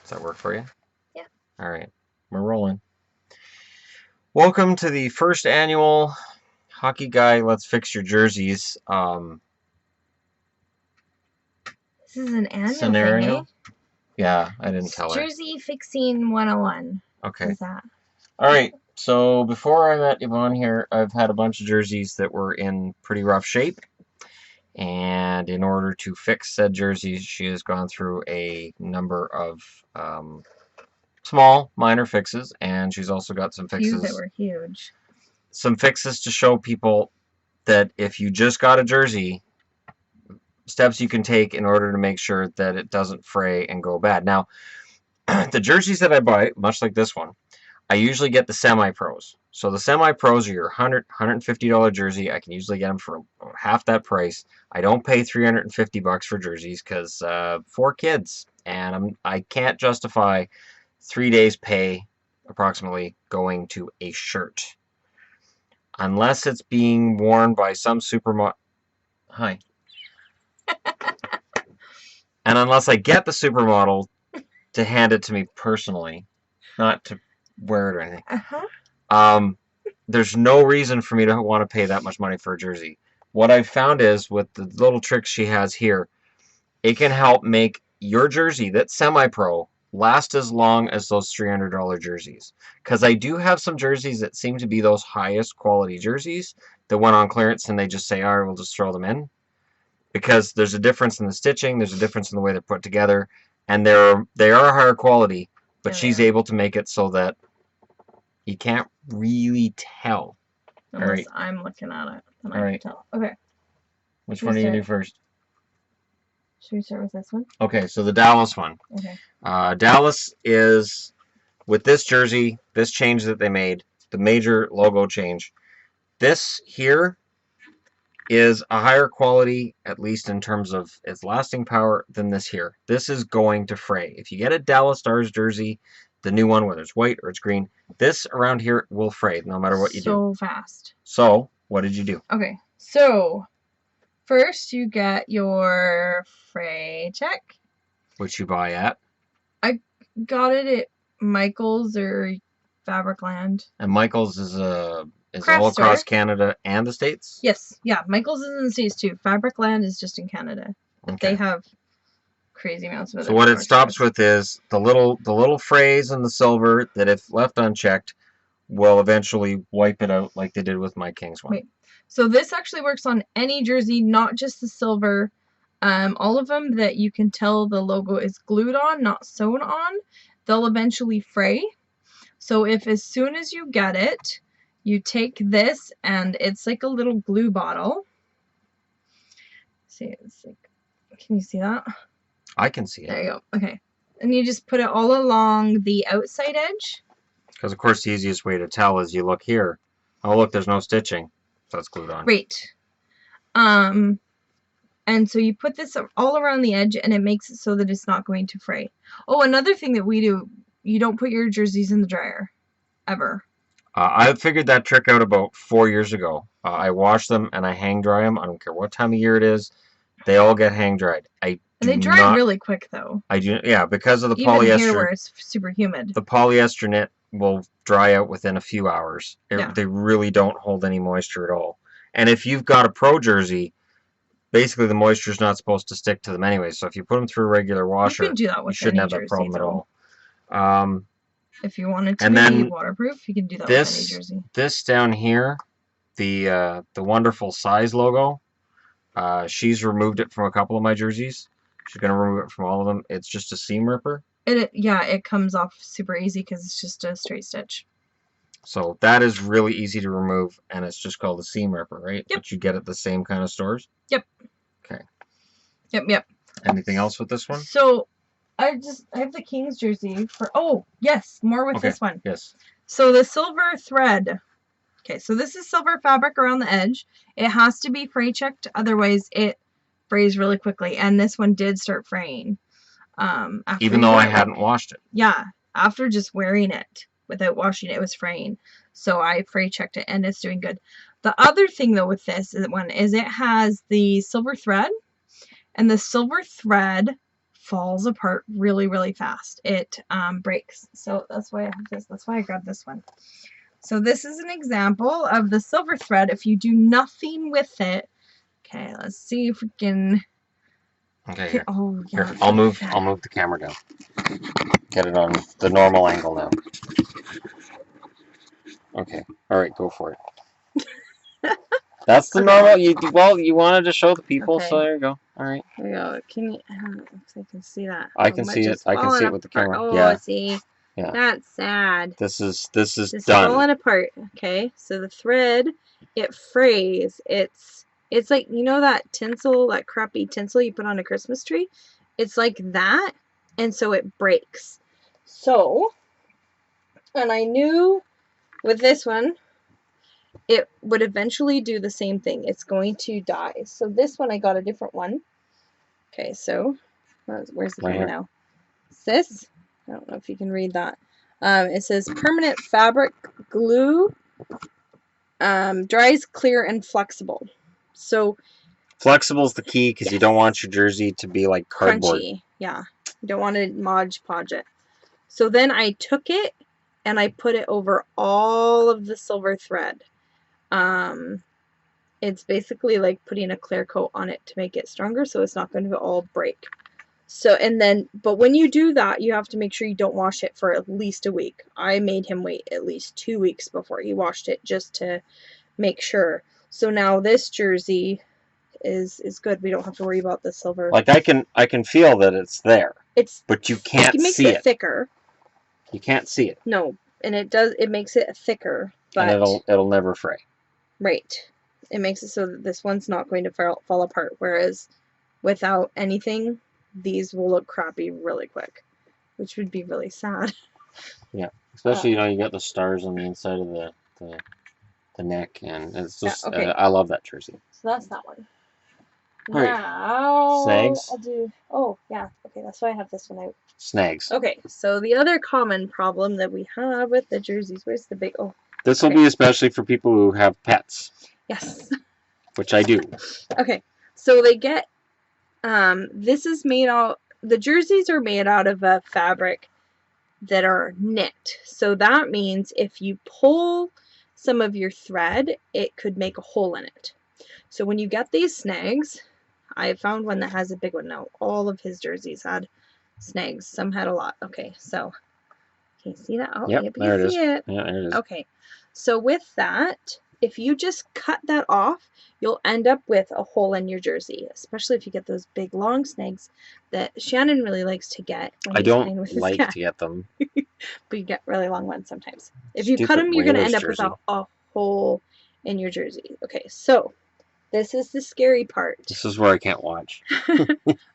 Does that work for you? Yeah. All right. We're rolling. Welcome to the first annual Hockey Guy Let's Fix Your Jerseys This is an annual scenario. thing, eh? Yeah, I didn't tell her. Jersey fixing 101. Okay. What's that? All right. So before I met Yvonne here, I've had a bunch of jerseys that were in pretty rough shape. And in order to fix said jerseys, she has gone through a number of small, minor fixes, and she's also got some Few that fixes. were huge. Some fixes to show people that if you just got a jersey, steps you can take in order to make sure that it doesn't fray and go bad. Now, the jerseys that I buy, much like this one, I usually get the semi-pros. So the semi-pros are your $100, $150 jersey. I can usually get them for half that price. I don't pay $350 for jerseys because 4 kids, and I can't justify 3 days pay approximately going to a shirt. Unless it's being worn by some supermodel. Hi. And unless I get the supermodel to hand it to me personally, not to wear it or anything. There's no reason for me to want to pay that much money for a jersey. What I've found is, with the little tricks she has here, it can help make your jersey that's semi-pro last as long as those $300 jerseys. Because I do have some jerseys that seem to be those highest quality jerseys that went on clearance and they just say, all right, we'll just throw them in. Because there's a difference in the stitching, there's a difference in the way they're put together, and they are higher quality, but she's able to make it so that you can't really tell. Unless I'm looking at it, then I can tell. Okay. Which one do you do first? Should we start with this one? Okay, so the Dallas one. Okay. Dallas is, with this jersey, this change that they made, the major logo change. This here is a higher quality, at least in terms of its lasting power, than this here. This is going to fray. If you get a Dallas Stars jersey, the new one, whether it's white or it's green, this around here will fray no matter what you do. So fast. So, what did you do? Okay, so first you get your fray check. Which you buy at? I got it at Michael's or Fabricland. And Michael's is all across Canada and the States? Yes. Yeah, Michael's is in the States too. Fabricland is just in Canada. Okay. They have crazy amounts of other. So what it stops with is the little frays in the silver that, if left unchecked, will eventually wipe it out like they did with my Kings one. Wait. So this actually works on any jersey, not just the silver. All of them that you can tell the logo is glued on, not sewn on, they'll eventually fray. So if as soon as you get it, you take this, and it's like a little glue bottle. See, it's like, can you see that? I can see it. There you go. Okay. And you just put it all along the outside edge. Because, of course, the easiest way to tell is you look here. Oh, look, there's no stitching. So it's glued on. Right. And so you put this all around the edge, and it makes it so that it's not going to fray. Oh, another thing that we do, you don't put your jerseys in the dryer. Ever. I figured that trick out about 4 years ago. I wash them and I hang dry them. I don't care what time of year it is. They all get hang dried. And they dry really quick, though. I do, yeah, because of the Even polyester. Here where it's super humid. The polyester knit will dry out within a few hours. They really don't hold any moisture at all. And if you've got a pro jersey, basically the moisture is not supposed to stick to them anyway. So if you put them through a regular washer, you shouldn't have that problem at all. If you wanted to be waterproof, you can do that with any jersey. This down here, the wonderful size logo, she's removed it from a couple of my jerseys. She's going to remove it from all of them. It's just a seam ripper. It comes off super easy because it's just a straight stitch. So that is really easy to remove, and it's just called a seam ripper, right? Yep. But you get at the same kind of stores? Yep. Okay. Yep. Anything else with this one? So I have the Kings jersey for, yes, more with this one. Yes. So the silver thread. Okay, so this is silver fabric around the edge. It has to be fray checked, otherwise it frays really quickly. And this one did start fraying. Even though I hadn't washed it. Yeah, after just wearing it without washing it, it was fraying. So I fray checked it, and it's doing good. The other thing though with this one is it has the silver thread, and the silver thread falls apart really, really fast. It breaks. So that's why I have this. That's why I grabbed this one. So this is an example of the silver thread. If you do nothing with it, okay, let's see if we can. Okay, here. Oh, yeah. Here, I'll move the camera down. Get it on the normal angle now. Okay. All right, go for it. That's the normal. You wanted to show the people, so there you go. All right. There you go. Can you? I can see that. I can see it. I can see it with the camera. Oh, yeah. See. Yeah. That's sad. This is It's done. falling apart. Okay, so the thread, it frays. It's like, you know that tinsel, that crappy tinsel you put on a Christmas tree? It's like that, and so it breaks. So, and I knew with this one, it would eventually do the same thing. It's going to die. So this one, I got a different one. Okay, so, where's the camera now? This, I don't know if you can read that. It says permanent fabric glue, dries clear and flexible. So flexible is the key because you don't want your jersey to be like cardboard. Crunchy, yeah. You don't want to Mod Podge it. So then I took it and I put it over all of the silver thread. It's basically like putting a clear coat on it to make it stronger, so it's not going to all break. So, and then, but when you do that, you have to make sure you don't wash it for at least a week. I made him wait at least 2 weeks before he washed it just to make sure. So now this jersey is good. We don't have to worry about the silver. Like I can feel that it's there. But you can't see it. It thicker. You can't see it. No, and it makes it thicker, but and it'll never fray. Right. It makes it so that this one's not going to fall apart, whereas without anything, these will look crappy really quick, which would be really sad. Yeah, especially you got the stars on the inside of the neck, and it's just I love that jersey. So that's that one. All right. Now snags. I'll do. Oh yeah, okay. That's why I have this one out. Snags. Okay, so the other common problem that we have with the jerseys. Where's the big? Oh. This will be especially for people who have pets. Yes. Which I do. Okay, so they get. This is made out. The jerseys are made out of a fabric that are knit. So that means if you pull some of your thread, it could make a hole in it. So when you get these snags, I found one that has a big one now. All of his jerseys had snags. Some had a lot. Okay, so can you see that? Oh, yep, there it is. Yeah, there it is. Okay, so with that, if you just cut that off, you'll end up with a hole in your jersey, especially if you get those big long snags that Shannon really likes to get. I don't like to get them. But you get really long ones sometimes. If you cut them, you're going to end up with a hole in your jersey. Okay, so this is the scary part. This is where I can't watch.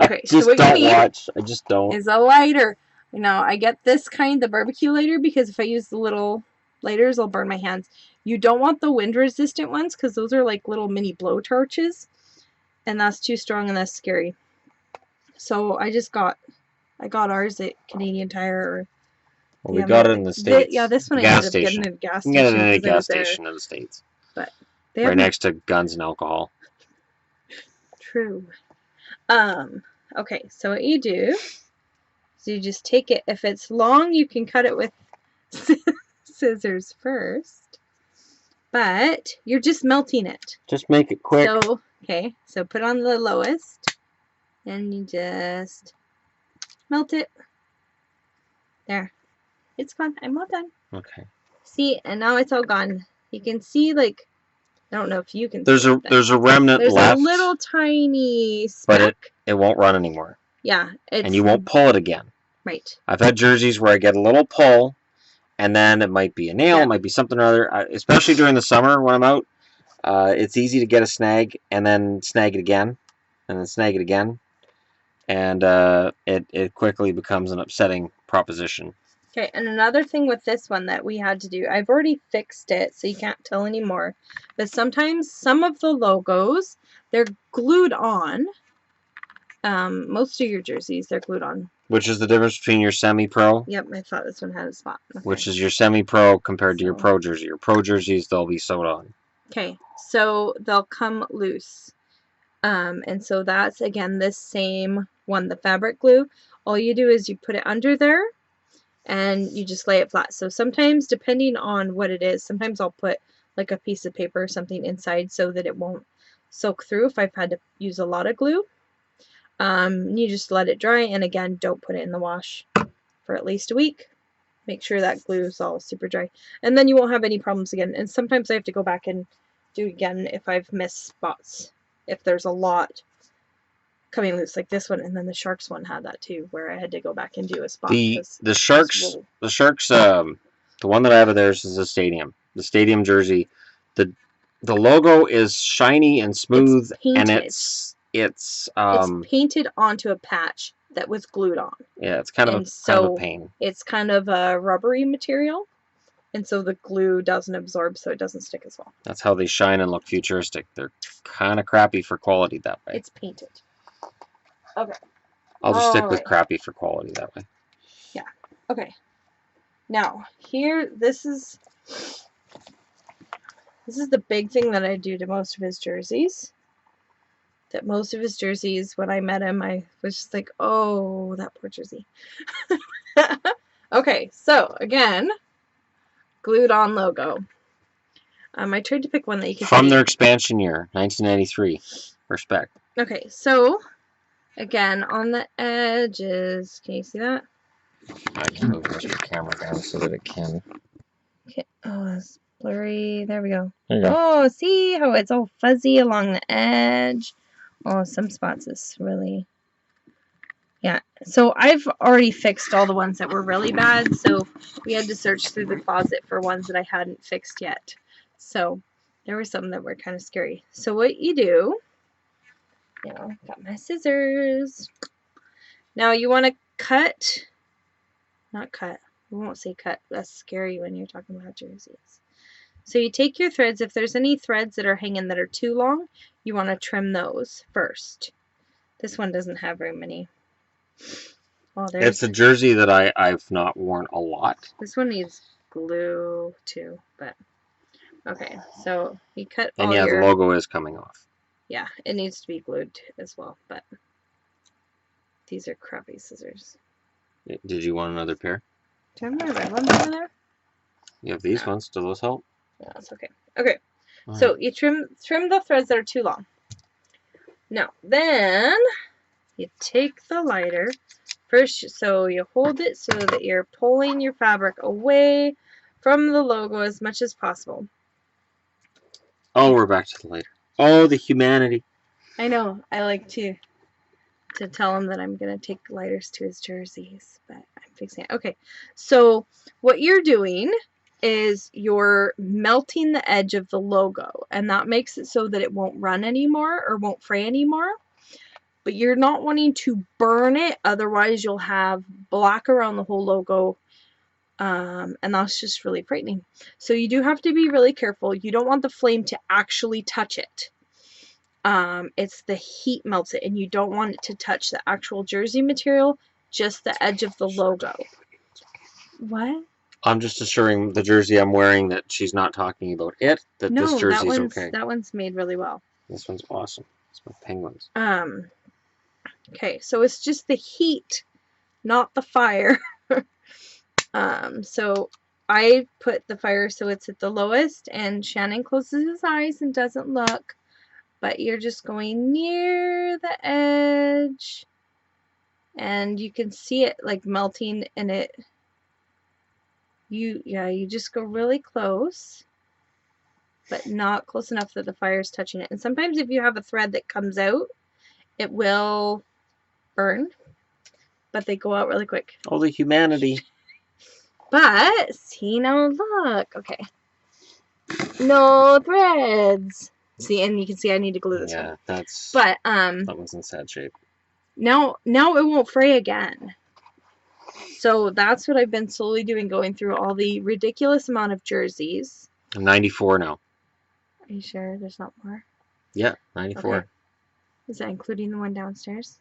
Okay, so what don't you need watch. I just don't. Is a lighter. You know, I get this kind, the barbecue lighter, because if I use the little lighters, I'll burn my hands. You don't want the wind resistant ones because those are like little mini blow torches, and that's too strong and that's scary. So I got ours at Canadian Tire. Well, we got it in the States. Yeah, this one I ended up getting at a gas station. You can get it at a gas station in the States. But right next to guns and alcohol. True. Okay, so what you do is you just take it. If it's long, you can cut it with scissors first. But you're just melting it. Just make it quick. So, okay, so put on the lowest. And you just melt it. There. It's gone. I'm all done. Okay. See, and now it's all gone. You can see, like, I don't know if you can there's see there's a remnant left. There's a little tiny speck. But it won't run anymore. Yeah. And you won't pull it again. Right. I've had jerseys where I get a little pull, and then it might be a nail, it might be something or other. Especially during the summer when I'm out, it's easy to get a snag and then snag it again, and then snag it again, and it quickly becomes an upsetting proposition. Okay, and another thing with this one that we had to do, I've already fixed it, so you can't tell anymore, but sometimes some of the logos, they're glued on. Most of your jerseys, they're glued on. Which is the difference between your semi-pro? Yep, I thought this one had a spot. Okay. Which is your semi-pro compared to your pro jersey. Your pro jerseys, they'll be sewed on. Okay, so they'll come loose. And so that's, again, this same the fabric glue, all you do is you put it under there and you just lay it flat. So sometimes, depending on what it is, sometimes I'll put like a piece of paper or something inside so that it won't soak through if I've had to use a lot of glue. You just let it dry, and again, don't put it in the wash for at least a week. Make sure that glue is all super dry, and then you won't have any problems again. And sometimes I have to go back and do it again if I've missed spots, if there's a lot coming loose, like this one. And then the Sharks one had that too, where I had to go back and do a spot. The Sharks, the one that I have of theirs is the stadium jersey. The logo is shiny and smooth, and it's painted onto a patch that was glued on. Yeah, it's kind of a pain. It's kind of a rubbery material, and so the glue doesn't absorb, so it doesn't stick as well. That's how they shine and look futuristic. They're kind of crappy for quality that way. It's painted. Okay. I'll just stick with crappy for quality that way. Yeah. Okay. Now, here, this is the big thing that I do to most of his jerseys. That most of his jerseys, when I met him, I was just like, oh, that poor jersey. Okay, so, again, glued on logo. I tried to pick one that you could see. From their expansion year, 1993. Respect. Okay, so, again, on the edges, can you see that? I can move the camera down so that it can. Okay. Oh, it's blurry. There we go. There you go. Oh, see how it's all fuzzy along the edge? Oh, some spots is really... Yeah, so I've already fixed all the ones that were really bad, so we had to search through the closet for ones that I hadn't fixed yet. So there were some that were kind of scary. So what you do, got my scissors. Now you want to not cut, we won't say cut, that's scary when you're talking about jerseys. So you take your threads, if there's any threads that are hanging that are too long, you want to trim those first. This one doesn't have very many. Oh, it's a jersey that I've not worn a lot. This one needs glue too, but okay. So you cut and the logo is coming off. Yeah, it needs to be glued as well, but these are crappy scissors. Did you want another pair? Do I have my red ones over there? You have these ones. Do those help? No, that's okay. Okay, so you trim the threads that are too long. Now, then you take the lighter first, so you hold it so that you're pulling your fabric away from the logo as much as possible. Oh, we're back to the lighter. Oh, the humanity. I know. I like to tell him that I'm going to take lighters to his jerseys, but I'm fixing it. Okay, so what you're doing is you're melting the edge of the logo, and that makes it so that it won't run anymore or won't fray anymore. But you're not wanting to burn it, otherwise you'll have black around the whole logo, and that's just really frightening. So you do have to be really careful. You don't want the flame to actually touch it. It's the heat melts it, and you don't want it to touch the actual jersey material, just the edge of the logo. What? I'm just assuring the jersey I'm wearing that she's not talking about it, that this jersey is okay. That one's made really well. This one's awesome. It's my penguins. Okay, so it's just the heat, not the fire. So I put the fire so it's at the lowest, and Shannon closes his eyes and doesn't look, but you're just going near the edge, and you can see it like melting in it. You just go really close, but not close enough that the fire is touching it. And sometimes if you have a thread that comes out, it will burn, but they go out really quick. Oh, the humanity. But, see, now look. Okay. No threads. See, and you can see I need to glue this one. Yeah, that's... But, that one's in sad shape. Now it won't fray again. So that's what I've been slowly doing, going through all the ridiculous amount of jerseys. I'm 94 now. Are you sure there's not more? Yeah, 94. Okay. Is that including the one downstairs?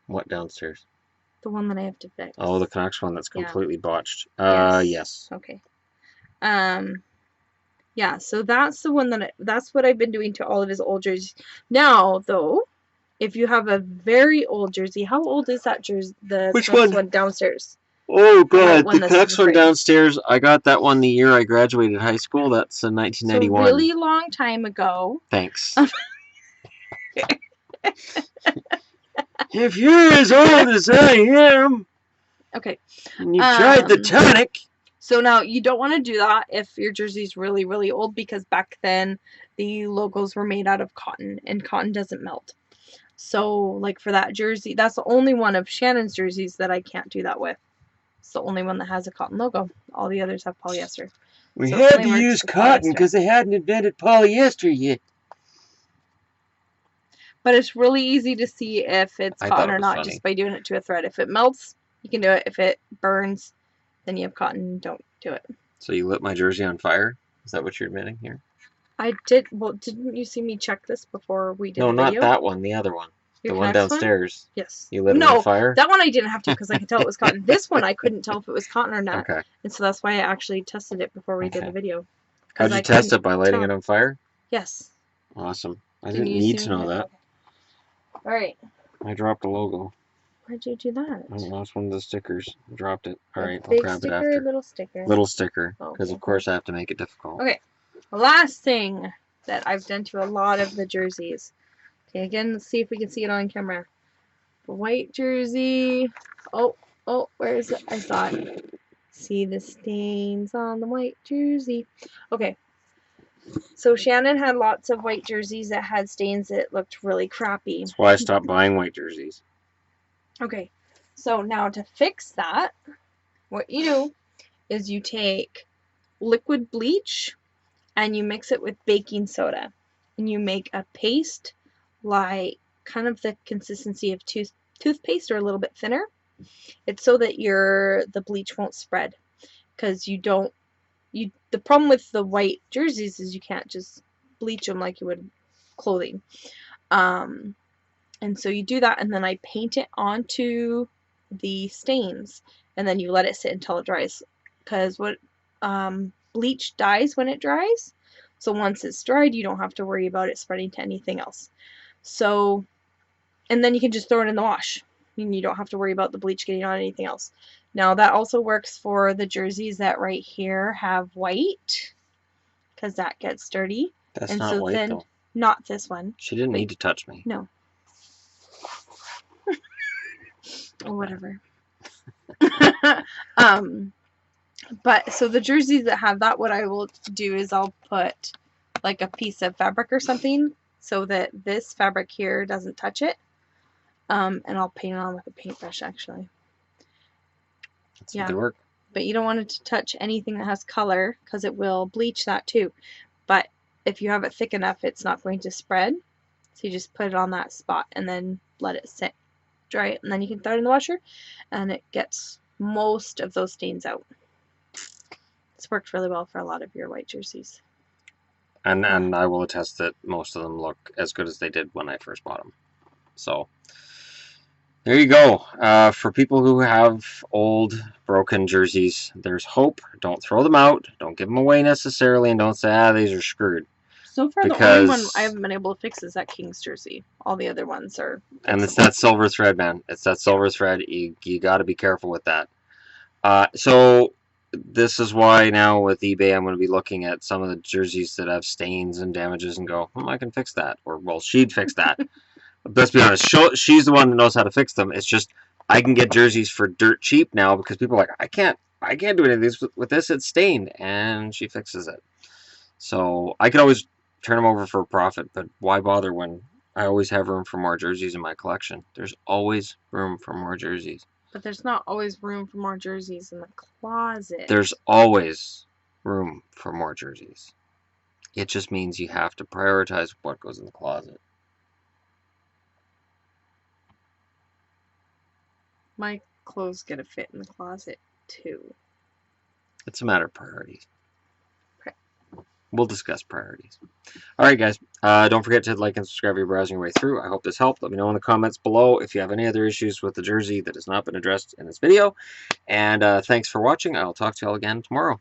What downstairs? The one that I have to fix. Oh, the Canucks one that's completely botched. Yes. Okay. Yeah, so that's the one that's what I've been doing to all of his old jerseys. Now, though, if you have a very old jersey, how old is that jersey? The Which Canucks one? downstairs. Oh god, one the that's Canucks one frayed. downstairs. I got that one the year I graduated high school. That's in 1991. So really long time ago. Thanks. If you're as old as I am, okay, and you tried the tonic. So now you don't want to do that if your jersey's really, really old, because back then the logos were made out of cotton, and cotton doesn't melt. So like for that jersey, that's the only one of Shannon's jerseys that I can't do that with. It's the only one that has a cotton logo. All the others have polyester. We had to use cotton because they hadn't invented polyester yet. But it's really easy to see if it's cotton or not just by doing it to a thread. If it melts, you can do it. If it burns, then you have cotton. Don't do it. So you lit my jersey on fire? Is that what you're admitting here? I did. Well, didn't you see me check this before we did the video? No, not that one. The other one. The one downstairs. Yes. You lit it on fire? That one I didn't have to because I could tell it was cotton. This one I couldn't tell if it was cotton or not. Okay. And so that's why I actually tested it before we did the video. How'd you test it? By lighting it on fire? Yes. Awesome. I didn't need to know that. Alright. I dropped a logo. Why'd you do that? I lost one of the stickers. I dropped it. Alright, I'll grab it after. Little sticker? Little sticker. Oh, because, of course, I have to make it difficult. Okay. The last thing that I've done to a lot of the jerseys. Okay, again, let's see if we can see it on camera. The white jersey. Oh, where is it? I saw it. See the stains on the white jersey. Okay. So Shannon had lots of white jerseys that had stains that looked really crappy. That's why I stopped buying white jerseys. Okay. So now to fix that, what you do is you take liquid bleach and you mix it with baking soda. And you make a paste like kind of the consistency of toothpaste or a little bit thinner. It's so that the bleach won't spread, because the problem with the white jerseys is you can't just bleach them like you would clothing. And so you do that, and then I paint it onto the stains, and then you let it sit until it dries, because bleach dies when it dries. So once it's dried, you don't have to worry about it spreading to anything else. So, and then you can just throw it in the wash, and you don't have to worry about the bleach getting on anything else. Now that also works for the jerseys that right here have white, because that gets dirty. That's not white though. Not this one. She didn't need to touch me. No. Or whatever. But so the jerseys that have that, what I will do is I'll put like a piece of fabric or something so that this fabric here doesn't touch it. And I'll paint it on with a paintbrush actually. That's good work. But you don't want it to touch anything that has color, because it will bleach that too. But if you have it thick enough, it's not going to spread. So you just put it on that spot and then let it sit, dry it, and then you can throw it in the washer, and it gets most of those stains out. It's worked really well for a lot of your white jerseys. And I will attest that most of them look as good as they did when I first bought them. So there you go. For people who have old, broken jerseys, there's hope. Don't throw them out. Don't give them away necessarily, and don't say, these are screwed. So far, the only one I haven't been able to fix is that King's jersey. All the other ones are fixable. And it's that silver thread, man. It's that silver thread. You got to be careful with that. So this is why now with eBay, I'm going to be looking at some of the jerseys that have stains and damages and go, I can fix that. Or, well, she'd fix that. Let's be honest, she's the one that knows how to fix them. It's just I can get jerseys for dirt cheap now because people are like, I can't do any of these with this. It's stained, and she fixes it. So I could always turn them over for a profit, but why bother when I always have room for more jerseys in my collection? There's always room for more jerseys. But there's not always room for more jerseys in the closet. There's always room for more jerseys. It just means you have to prioritize what goes in the closet. My clothes get a fit in the closet, too. It's a matter of priorities. Okay. We'll discuss priorities. Alright, guys. Don't forget to like and subscribe if you're browsing your way through. I hope this helped. Let me know in the comments below if you have any other issues with the jersey that has not been addressed in this video. And thanks for watching. I'll talk to you all again tomorrow.